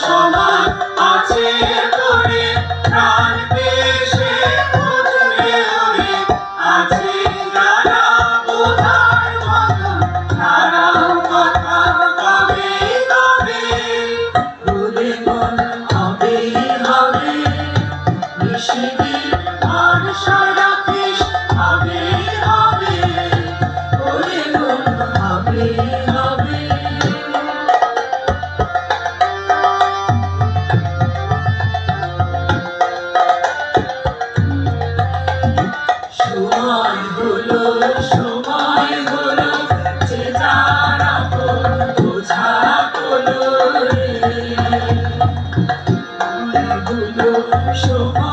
সমান আছে করে প্রাণ পেশে উঠবে ওরে আছে যারা বোঝার মতন তারাও কথা কবে কবে ভুলে মন হবে হবে নিশিদিন আর সারা কৃষ হবে হবে ওরে মন হবে হবে সময় হলো যে যারা বোঝা হলো রে সময়